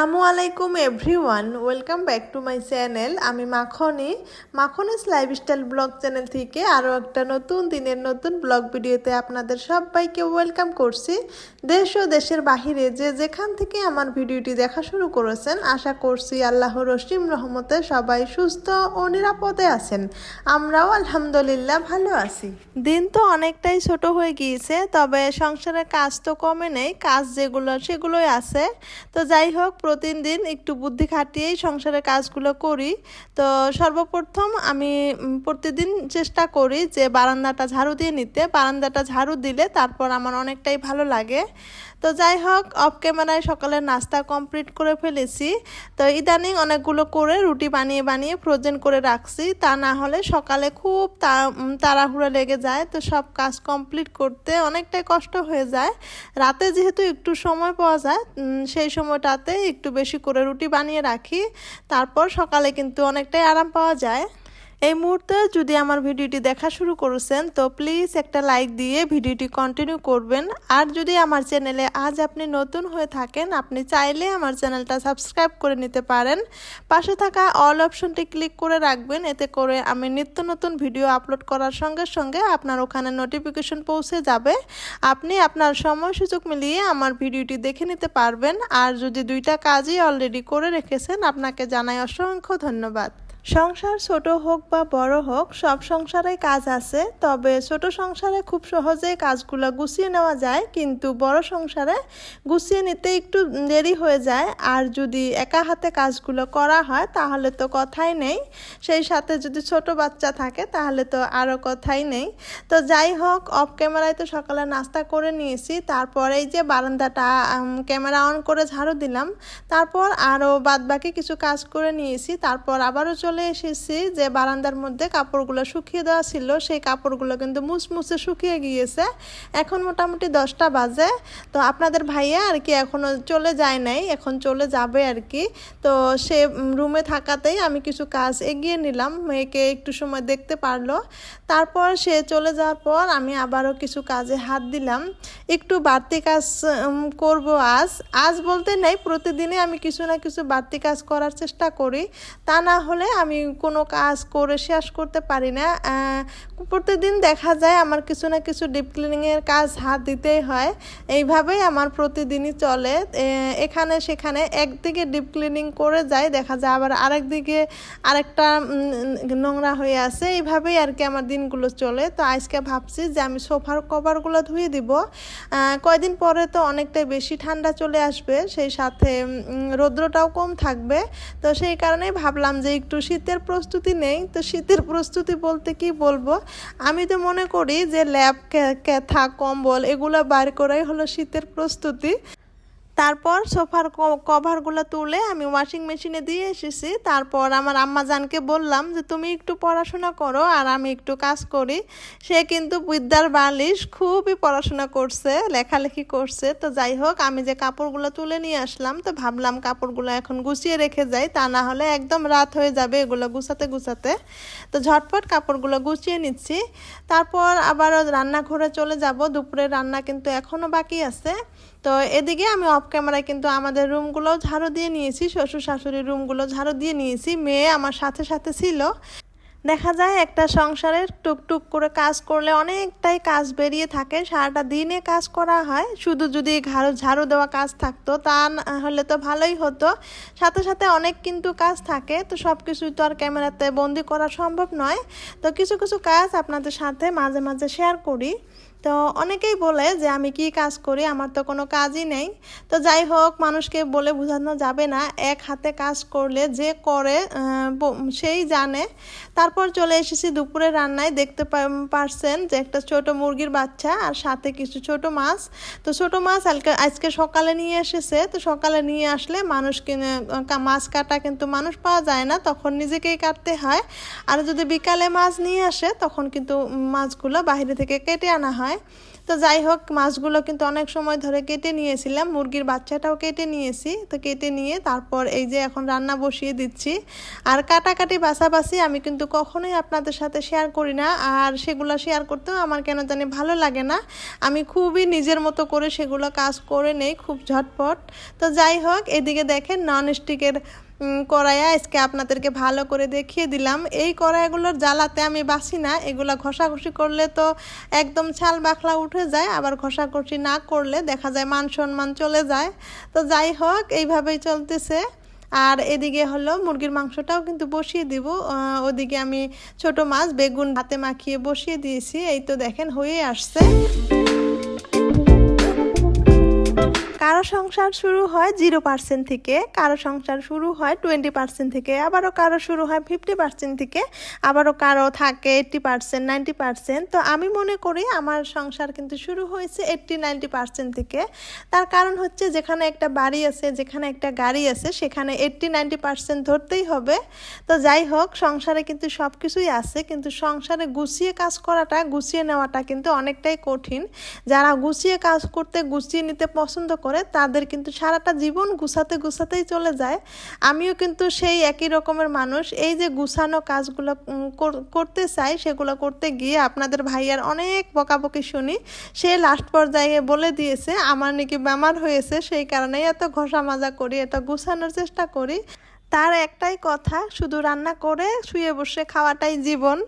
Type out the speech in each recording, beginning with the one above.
আসসালামু আলাইকুম everyone, welcome back to my channel. আমি মাখনিস লাইফস্টাইল ব্লগ চ্যানেল থেকে আরও একটা নতুন দিনের নতুন ব্লগ ভিডিওতে আপনাদের সবাইকে ওয়েলকাম করছি। দেশ ও দেশের বাহিরে যে যেখান থেকে আমার ভিডিওটি দেখা শুরু করেছেন, আশা করছি আল্লাহর অসীম রহমতে সবাই সুস্থ ও নিরাপদে আছেন। আমরাও আলহামদুলিল্লাহ ভালো আছি। দিন তো অনেকটাই ছোট হয়ে গিয়েছে, তবে সংসারের কাজ তো কমে নেই, কাজ যেগুলো সেগুলোই আছে। তো যাই হোক, প্রতিদিন একটু বুদ্ধি খাটিয়েই সংসারের কাজগুলো করি। তো সর্বপ্রথম আমি প্রতিদিন চেষ্টা করি যে বারান্দাটা ঝাড়ু দিয়ে নিতে। বারান্দাটা ঝাড়ু দিলে তারপর আমার অনেকটাই ভালো লাগে। তো যাই হোক, অফ ক্যামেরায় সকালের নাস্তা কমপ্লিট করে ফেলেছি। তো ইদানিং অনেকগুলো করে রুটি বানিয়ে বানিয়ে ফ্রোজেন করে রাখছি, তা না হলে সকালে খুব তাড়াহুড়ো লেগে যায়। তো সব কাজ কমপ্লিট করতে অনেকটাই কষ্ট হয়ে যায়। রাতে যেহেতু একটু সময় পাওয়া যায়, সেই সময়টাতে একটু বেশি করে রুটি বানিয়ে রাখি, তারপর সকালে কিন্তু অনেকটাই আরাম পাওয়া যায়। এই মুহূর্তে যদি আমার ভিডিওটি দেখা শুরু করেছেন, তো প্লিজ একটা লাইক দিয়ে ভিডিওটি কন্টিনিউ করবেন। আর যদি আমার চ্যানেলে আজ আপনি নতুন হয়ে থাকেন, আপনি চাইলে আমার চ্যানেলটা সাবস্ক্রাইব করে নিতে পারেন। পাশে থাকা অল অপশনটি ক্লিক করে রাখবেন, এতে করে আমি নিত্য নতুন ভিডিও আপলোড করার সঙ্গে সঙ্গে আপনার ওখানে নোটিফিকেশন পৌঁছে যাবে। আপনি আপনার সময় সুযোগ মিলিয়ে আমার ভিডিওটি দেখে নিতে পারবেন। আর যদি দুইটা কাজই অলরেডি করে রেখেছেন, আপনাকে জানাই অসংখ্য ধন্যবাদ। সংসার ছোট হোক বা বড় হোক, সব সংসারে কাজ আছে। তবে ছোট সংসারে খুব সহজেই কাজগুলো গুছিয়ে নেওয়া যায়, কিন্তু বড় সংসারে গুছিয়ে নিতে একটু দেরি হয়ে যায়। আর যদি একা হাতে কাজগুলো করা হয় তাহলে তো কথাই নেই, সেই সাথে যদি ছোট বাচ্চা থাকে তাহলে তো আরও কথাই নেই। তো যাই হোক, অফ ক্যামেরায় তো সকালে নাস্তা করে নিয়েছি, তারপরে এই যে বারান্দাটা ক্যামেরা অন করে ঝাড়ু দিলাম, তারপর আরও বাদবাকি কিছু কাজ করে নিয়েছি। তারপর আবারও চলে এসেছি যে বারান্দার মধ্যে কাপড়গুলো শুকিয়ে দেওয়া ছিল, সেই কাপড়গুলো কিন্তু মুছমুছে শুকিয়ে গিয়েছে। এখন মোটামুটি 10টা বাজে। তো আপনাদের ভাইয়া আর কি এখনও চলে যায় নাই, এখন চলে যাবে আর কি। তো সে রুমে থাকাতেই আমি কিছু কাজ এগিয়ে নিলাম, মেয়েকে একটু সময় দেখতে পারলো। তারপর সে চলে যাওয়ার পর আমি আবারও কিছু কাজে হাত দিলাম। একটু বাড়তি কাজ করব আজ বলতে নেই, প্রতিদিনই আমি কিছু না কিছু বাড়তি কাজ করার চেষ্টা করি, তা না হলে আমি কোনো কাজ করে শেষ করতে পারি না। প্রতিদিন দেখা যায় আমার কিছু না কিছু ডিপ ক্লিনিংয়ের কাজ হাত দিতেই হয়। এইভাবেই আমার প্রতিদিনই চলে। এখানে সেখানে একদিকে ডিপ ক্লিনিং করে যায়, দেখা যায় আবার আরেকদিকে আরেকটা নোংরা হয়ে আছে। এইভাবেই আর কি আমার দিনগুলো চলে। তো আজকে ভাবছি যে আমি সোফার কভারগুলো ধুয়ে দিব। কয়দিন পরে তো অনেকটাই বেশি ঠান্ডা চলে আসবে, সেই সাথে রৌদ্রটাও কম থাকবে। তো সেই কারণেই ভাবলাম যে একটু শীতের প্রস্তুতি নেই। তো শীতের প্রস্তুতি বলতে কি বলবো, আমি তো মনে করি যে ল্যাপ, ক্যাথা, কম্বল এগুলো বার করাই হলো শীতের প্রস্তুতি। তারপর সোফার কভারগুলো তুলে আমি ওয়াশিং মেশিনে দিয়ে এসেছি। তারপর আমার আম্মাজানকে বললাম যে তুমি একটু পড়াশোনা করো আর আমি একটু কাজ করি। সে কিন্তু বিদ্যার বালিশ, খুবই পড়াশোনা করছে, লেখালেখি করছে। তো যাই হোক, আমি যে কাপড়গুলো তুলে নিয়ে আসলাম, তো ভাবলাম কাপড়গুলো এখন গুছিয়ে রেখে যাই, তা না হলে একদম রাত হয়ে যাবে এগুলো গুছাতে গুছাতে। তো ঝটপট কাপড়গুলো গুছিয়ে নিচ্ছি। তারপর আবার রান্নাঘরে চলে যাব। দুপুরের রান্না কিন্তু এখনও বাকি আছে। তো এদিকে আমি অফ ক্যামেরায় কিন্তু আমাদের রুমগুলো ঝাড়ু দিয়ে নিয়েছি, শ্বশুর শাশুড়ির রুমগুলো ঝাড়ু দিয়ে নিয়েছি। মেয়ে আমার সাথে সাথে ছিল। দেখা যায় একটা সংসারের টুকটুক করে কাজ করলে অনেকটাই কাজ বেরিয়ে থাকে, সারাটা দিনে কাজ করা হয়। শুধু যদি ঝাড়ু দেওয়া কাজ থাকতো তা হলে তো ভালোই হতো, সাথে সাথে অনেক কিন্তু কাজ থাকে। তো সব কিছুই তো আর ক্যামেরাতে বন্দি করা সম্ভব নয়। তো কিছু কিছু কাজ আপনাদের সাথে মাঝে মাঝে শেয়ার করি। তো অনেকেই বলে যে আমি কি কাজ করি, আমার তো কোনো কাজই নেই। তো যাই হোক, মানুষকে বলে বোঝানো যাবে না, এক হাতে কাজ করলে যে করে সেই জানে। তারপর চলে এসেছি দুপুরের রান্নায়। দেখতে পারছেন যে একটা ছোট মুরগির বাচ্চা আর সাথে কিছু ছোট মাছ। তো ছোট মাছ আজকে সকালে নিয়ে এসেছে। তো সকালে নিয়ে আসলে মানুষ কিনে মাছ কাটা কিন্তু মানুষ পাওয়া যায় না, তখন নিজেকেই কাটতে হয়। আর যদি বিকালে মাছ নিয়ে আসে তখন কিন্তু মাছগুলো বাইরে থেকে কেটে আনা হয়। তো তো যাই হোক মাছগুলো কিন্তু অনেক সময় ধরে কেটে নিয়েছিলাম, মুরগির বাচ্চাটাও কেটে নিয়েছি। তো কেটে নিয়ে তারপর এই যে এখন রান্না বসিয়ে দিচ্ছি। আর কাটাকাটি বাছাবাছি আমি কিন্তু কখনোই আপনাদের সাথে শেয়ার করি না, আর সেগুলো শেয়ার করতেও আমার কেন জানি ভালো লাগে না। আমি খুবই নিজের মতো করে সেগুলো কাজ করে নেই, খুব ঝটপট। তো যাই হোক, এদিকে দেখেন ননস্টিকের কড়াইয়া আজকে আপনাদেরকে ভালো করে দেখিয়ে দিলাম। এই কড়াইগুলোর জ্বালাতে আমি বাসি না, এগুলো ঘষাঘষি করলে তো একদম ছাল বাখলা উঠে যায়, আবার ঘষাঘষি না করলে দেখা যায় মান সম্মান চলে যায়। তো যাই হোক, এইভাবেই চলতেছে। আর এদিকে হলো মুরগির মাংসটাও কিন্তু বসিয়ে দিব। ওদিকে আমি ছোট মাছ বেগুন ভাতে মাখিয়ে বসিয়ে দিয়েছি। এই তো দেখেন হয়ে আসছে। কারো সংসার শুরু হয় 0% থেকে, কারো সংসার শুরু হয় 20% থেকে, আবারও কারো শুরু হয় 50% থেকে, আবারও কারো থাকে 80% 90%। তো আমি মনে করি আমার সংসার কিন্তু শুরু হয়েছে 80-90% থেকে। তার কারণ হচ্ছে যেখানে একটা বাড়ি আছে, যেখানে একটা গাড়ি আছে, সেখানে 80-90% ধরতেই হবে। তো যাই হোক, সংসারে কিন্তু সব কিছুই আছে, কিন্তু সংসারে গুছিয়ে কাজ করাটা, গুছিয়ে নেওয়াটা কিন্তু অনেকটাই কঠিন। যারা গুছিয়ে কাজ করতে, গুছিয়ে নিতে পছন্দ করে তাদের কিন্তু সারাটা জীবন গুছাতে গুছাতেই চলে যায়। আমিও কিন্তু সেই একই রকমের মানুষ। এই যে গুছানো কাজগুলো করতে চাই, সেগুলো করতে গিয়ে আপনাদের ভাইয়ার অনেক বকাবকি শুনি। সে লাস্ট পর্যায়ে বলে দিয়েছে আমার নাকি বেমার হয়েছে, সেই কারণেই এত ঘষা মাজা করি, এত গুছানোর চেষ্টা করি। তার একটাই কথা, শুধু রান্না করে শুয়ে বসে খাওয়াটাই জীবন।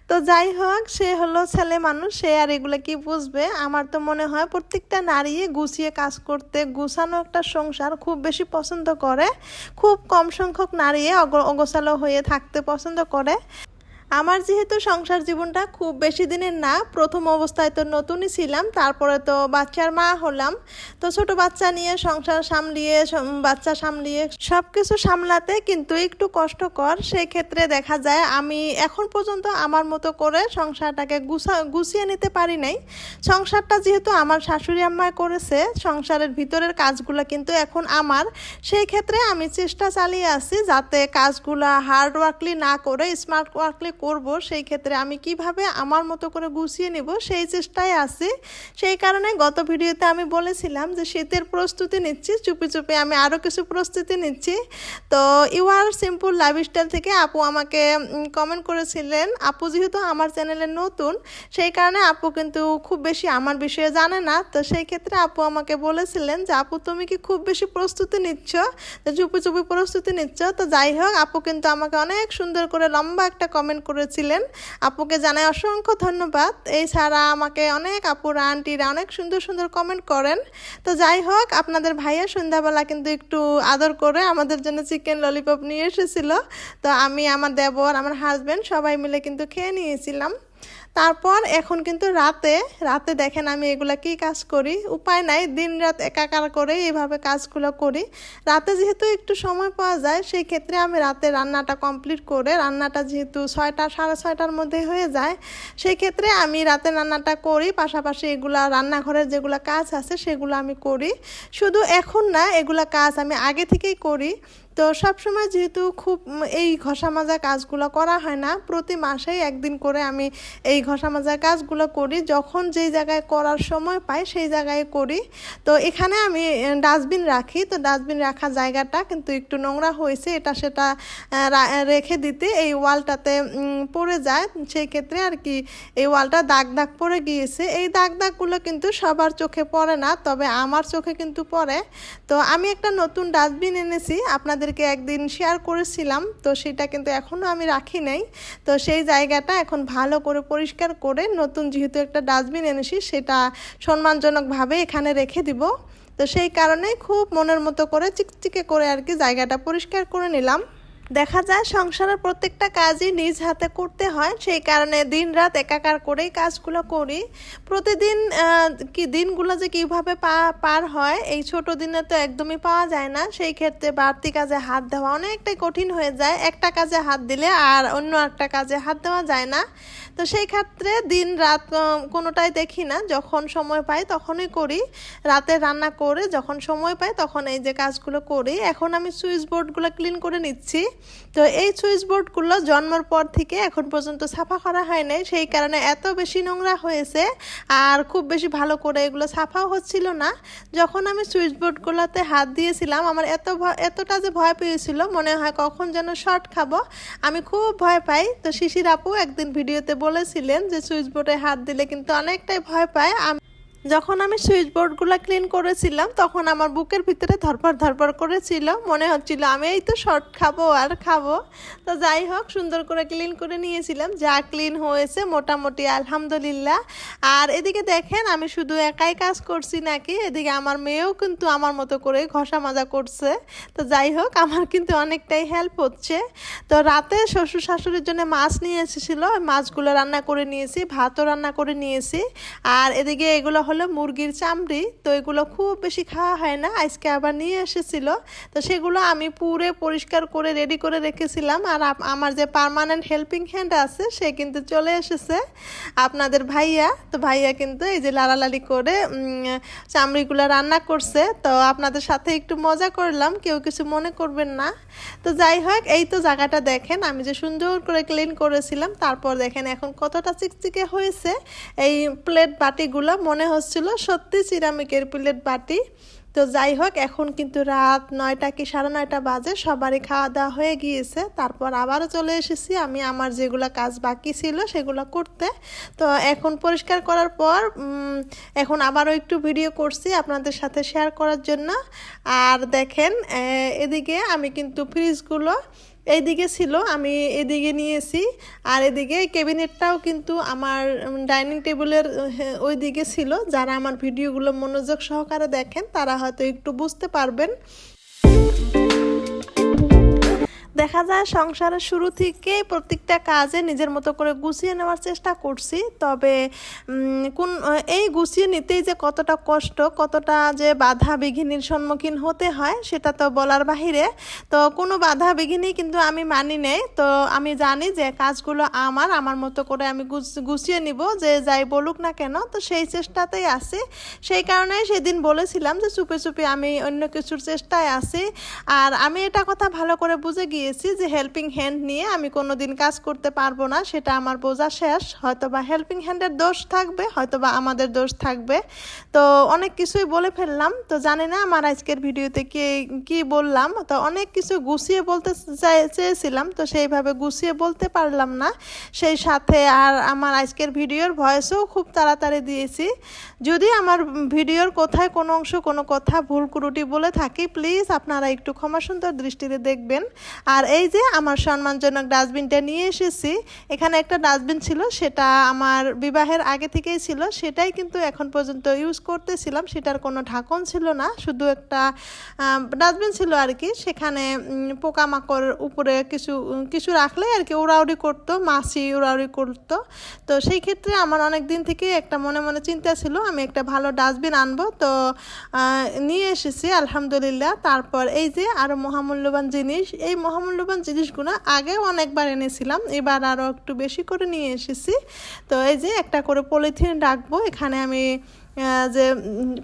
তো যাই হোক, সে হলো ছেলে মানুষ, সে আর এগুলো কি বুঝবে। আমার তো মনে হয় প্রত্যেকটা নারী গুছিয়ে কাজ করতে, গুছানো একটা সংসার খুব বেশি পছন্দ করে। খুব কম সংখ্যক নারী অগোছালো হয়ে থাকতে পছন্দ করে। আমার যেহেতু সংসার জীবনটা খুব বেশি দিনের না, প্রথম অবস্থায় তো নতুনই ছিলাম, তারপরে তো বাচ্চার মা হলাম। তো ছোট বাচ্চা নিয়ে সংসার সামলিয়ে, বাচ্চা সামলিয়ে সব কিছু সামলাতে কিন্তু একটু কষ্টকর। সেই ক্ষেত্রে দেখা যায় আমি এখন পর্যন্ত আমার মতো করে সংসারটাকে গুছিয়ে নিতে পারি নাই। সংসারটা যেহেতু আমার শাশুড়ি আম্মায় করেছে, সংসারের ভিতরের কাজগুলো কিন্তু এখন আমার। সেই ক্ষেত্রে আমি চেষ্টা চালিয়ে আছি যাতে কাজগুলো হার্ড ওয়ার্কলি না করে স্মার্ট ওয়ার্কলি করব। সেই ক্ষেত্রে আমি কিভাবে আমার মতো করে গুছিয়ে নিব সেই চেষ্টায় আছি। সেই কারণে গত ভিডিওতে আমি বলেছিলাম যে শীতের প্রস্তুতি নিচ্ছি, চুপি চুপি আমি আরও কিছু প্রস্তুতি নিচ্ছি। তো ইউ আর সিম্পল লাইফস্টাইল থেকে আপু আমাকে কমেন্ট করেছিলেন। আপু যেহেতু আমার চ্যানেলে নতুন, সেই কারণে আপু কিন্তু খুব বেশি আমার বিষয়ে জানে না। তো সেই ক্ষেত্রে আপু আমাকে বলেছিলেন যে আপু তুমি কি খুব বেশি প্রস্তুতি নিচ্ছ, চুপি চুপি প্রস্তুতি নিচ্ছ। তো যাই হোক, আপু কিন্তু আমাকে অনেক সুন্দর করে লম্বা একটা কমেন্ট করেছিলেন। আপুকে জানাই অসংখ্য ধন্যবাদ। এই ছাড়া আমাকে অনেক আপুরা আন্টিরা অনেক সুন্দর সুন্দর কমেন্ট করেন। তো যাই হোক, আপনাদের ভাইয়া সন্ধ্যাবেলা কিন্তু একটু আদর করে আমাদের জন্য চিকেন ললিপপ নিয়ে এসেছিল। তো আমি, আমার দেবর, আমার হাজব্যান্ড সবাই মিলে কিন্তু খেয়ে নিয়েছিলাম। তারপর এখন কিন্তু রাতে দেখেন আমি এগুলা কি কাজ করি, উপায় নাই, দিন রাত একাকার করে এইভাবে কাজগুলো করি। রাতে যেহেতু একটু সময় পাওয়া যায়, সেই ক্ষেত্রে আমি রাতে রান্নাটা কমপ্লিট করে, রান্নাটা যেহেতু 6টা 6:30টার মধ্যে হয়ে যায়, সেই ক্ষেত্রে আমি রাতে রান্নাটা করি। পাশাপাশি এগুলা রান্নাঘরের যেগুলো কাজ আছে সেগুলো আমি করি। শুধু এখন না, এগুলা কাজ আমি আগে থেকেই করি। তো সবসময় যেহেতু খুব এই ঘষা মাজা কাজগুলো করা হয় না, প্রতি মাসেই একদিন করে আমি এই ঘষা মাজা কাজগুলো করি। যখন যেই জায়গায় করার সময় পাই সেই জায়গায় করি। তো এখানে আমি ডাস্টবিন রাখি, তো ডাস্টবিন রাখার জায়গাটা কিন্তু একটু নোংরা হয়েছে, এটা সেটা রেখে দিতে এই ওয়ালটাতে পড়ে যায়। সেই ক্ষেত্রে আর কি এই ওয়ালটা দাগ দাগ পড়ে গিয়েছে। এই দাগ দাগগুলো কিন্তু সবার চোখে পড়ে না, তবে আমার চোখে কিন্তু পড়ে। তো আমি একটা নতুন ডাস্টবিন এনেছি, আপনাদেরকে একদিন শেয়ার করেছিলাম। তো সেটা কিন্তু এখনও আমি রাখি নাই। তো সেই জায়গাটা এখন ভালো করে পরিষ্কার করে নতুন যেহেতু একটা ডাস্টবিন এনেছি, সেটা সম্মানজনকভাবে এখানে রেখে দিব। তো সেই কারণে খুব মনের মতো করে চিকচিকে করে আর কি জায়গাটা পরিষ্কার করে নিলাম। দেখা যায় সংসারের প্রত্যেকটা কাজই নিজ হাতে করতে হয়, সেই কারণে দিন রাত একাকার করেই কাজগুলো করি। প্রতিদিন দিনগুলো যে কীভাবে পার হয়, এই ছোট দিনে তো একদমই পাওয়া যায় না। সেই ক্ষেত্রে বাড়তি কাজে হাত দেওয়া অনেকটাই কঠিন হয়ে যায়। একটা কাজে হাত দিলে আর অন্য একটা কাজে হাত দেওয়া যায় না। তো সেই ক্ষেত্রে দিন রাত কোনোটাই দেখি না, যখন সময় পাই তখনই করি। রাতে রান্না করে যখন সময় পাই তখন এই যে কাজগুলো করি। এখন আমি সুইচ বোর্ডগুলো ক্লিন করে নিচ্ছি। তো এই সুইচ বোর্ডগুলো জন্মের পর থেকে এখন পর্যন্ত সাফা করা হয় নাই, সেই কারণে এত বেশি নোংরা হয়েছে আর খুব বেশি ভালো করে এগুলো সাফাও হচ্ছিল না। যখন আমি সুইচ বোর্ডগুলোতে হাত দিয়েছিলাম আমার এতটা যে ভয় পেয়েছিল, মনে হয় কখন যেন শর্ট খাবো, আমি খুব ভয় পাই। তো শিশির আপু একদিন ভিডিওতে বলেছিলেন যে সুইচ বোর্ডে হাত দিলে কিন্তু অনেকটাই ভয় পায়। যখন আমি সুইচ বোর্ডগুলো ক্লিন করেছিলাম তখন আমার বুকের ভিতরে ধরপড় করেছিল, মনে হচ্ছিল আমি এই তো শর্ট খাবো আর খাবো। তো যাই হোক, সুন্দর করে ক্লিন করে নিয়েছিলাম, যা ক্লিন হয়েছে মোটামুটি আলহামদুলিল্লাহ। আর এদিকে দেখেন আমি শুধু একাই কাজ করছি নাকি, এদিকে আমার মেয়েও কিন্তু আমার মতো করে ঘষা মাজা করছে। তো যাই হোক, আমার কিন্তু অনেকটাই হেল্প হচ্ছে। তো রাতে শ্বশুর শাশুড়ির জন্য মাছ নিয়ে এসেছিলো, মাছগুলো রান্না করে নিয়েছি, ভাতও রান্না করে নিয়েছি। আর এদিকে এগুলো হলো মুরগির চামড়ি, তো এগুলো খুব বেশি খাওয়া হয় না, আজকে আবার নিয়ে এসেছিল। তো সেগুলো আমি পুরো পরিষ্কার করে রেডি করে রেখেছিলাম। আর আমার যে পার্মানেন্ট হেল্পিং হ্যান্ড আছে সে কিন্তু চলে এসেছে, আপনাদের ভাইয়া। তো ভাইয়া কিন্তু এই যে লাড়ালাড়ি করে চামড়িগুলো রান্না করছে। তো আপনাদের সাথে একটু মজা করলাম, কেউ কিছু মনে করবেন না। তো যাই হোক, এই তো জায়গাটা দেখেন আমি যে সুন্দর করে ক্লিন করেছিলাম, তারপর দেখেন এখন কতটা চিকচিকে হয়েছে। এই প্লেট বাটিগুলো মনে হচ্ছিল সত্যি সিরামিকের প্লেট বাটি। তো যাই হোক, এখন কিন্তু রাত 9টা কি 9:30 বাজে, সবারই খাওয়া দাওয়া হয়ে গিয়েছে। তারপর আবারও চলে এসেছি আমি আমার যেগুলো কাজ বাকি ছিল সেগুলো করতে। তো এখন পরিষ্কার করার পর এখন আবারও একটু ভিডিও করছি আপনাদের সাথে শেয়ার করার জন্য। আর দেখেন এদিকে আমি কিন্তু ফ্রিজগুলো এইদিকে ছিল, আমি এদিকে নিয়েছি। আর এদিকে ক্যাবিনেটটাও কিন্তু আমার ডাইনিং টেবিলের ওই দিকে ছিল। যারা আমার ভিডিওগুলো মনোযোগ সহকারে দেখেন তারা হয়তো একটু বুঝতে পারবেন। দেখা যায় সংসারের শুরু থেকে প্রত্যেকটা কাজে নিজের মতো করে গুছিয়ে নেওয়ার চেষ্টা করছি, তবে এই গুছিয়ে নিতেই যে কতটা কষ্ট, কতটা যে বাধা বিঘিনির সম্মুখীন হতে হয় সেটা তো বলার বাহিরে। তো কোনো বাধা বিঘিনি কিন্তু আমি মানি নেই। তো আমি জানি যে কাজগুলো আমার মতো করে আমি গুছিয়ে নিব, যে যাই বলুক না কেন। তো সেই চেষ্টাতেই আছি, সেই কারণে সেদিন বলেছিলাম যে চুপে চুপে আমি অন্য কিছুর চেষ্টায় আছি। আর আমি এটা কথা ভালো করে বুঝে গিয়েছি যে হেল্পিং হ্যান্ড নিয়ে আমি কোনো দিন কাজ করতে পারবো না, সেটা আমার বোঝা শেষ। হয়তোবা হেল্পিং হ্যান্ডের দোষ থাকবে, হয়তোবা আমাদের দোষ থাকবে। তো অনেক কিছুই বলে ফেললাম, তো জানি না আমার আজকের ভিডিওতে কি বললাম। তো অনেক কিছু গুছিয়ে বলতে চেয়েছিলাম, তো সেইভাবে গুছিয়ে বলতে পারলাম না। সেই সাথে আর আমার আজকের ভিডিওর ভয়েসও খুব তাড়াতাড়ি দিয়েছি। যদি আমার ভিডিওর কোথায় কোনো অংশ কোনো কথা ভুল ত্রুটি বলে থাকি, প্লিজ আপনারা একটু ক্ষমা সুন্দর দৃষ্টিতে দেখবেন। আর এই যে আমার সম্মানজনক ডাস্টবিনটা নিয়ে এসেছি, এখানে একটা ডাস্টবিন ছিল, সেটা আমার বিবাহের আগে থেকেই ছিল, সেটাই কিন্তু এখন পর্যন্ত ইউজ করতেছিলাম। সেটার কোনো ঢাকন ছিল না, শুধু একটা ডাস্টবিন ছিল আর কি। সেখানে পোকামাকড় উপরে কিছু রাখলে আর কি উড়াউড়ি করতো, মাছি উড়াউড়ি করতো। তো সেই ক্ষেত্রে আমার অনেক দিন থেকে একটা মনে মনে চিন্তা ছিল আমি একটা ভালো ডাস্টবিন আনবো। তো নিয়ে এসেছি আলহামদুলিল্লাহ। তারপর এই যে আরও মহামূল্যবান জিনিস, এই মহামূল্যবান জিনিসগুলো আগেও অনেকবার এনেছিলাম, এবার আরও একটু বেশি করে নিয়ে এসেছি। তো এই যে একটা করে পলিথিন রাখবো এখানে, আমি যে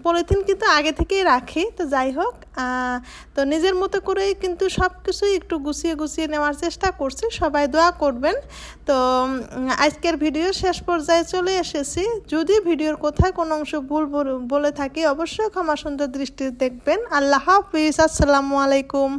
পলিথিন কিন্তু আগে থেকেই রাখি। তো যাই হোক, তো নিজের মতো করেই কিন্তু সব কিছুই একটু গুছিয়ে নেওয়ার চেষ্টা করছি, সবাই দোয়া করবেন। তো আজকের ভিডিও শেষ পর্যায়ে চলে এসেছি। যদি ভিডিওর কোথায় কোনো অংশ ভুল বলে থাকি অবশ্যই ক্ষমা সুন্দর দৃষ্টিতে দেখবেন। আল্লাহ হাফিজ, আসসালামু আলাইকুম।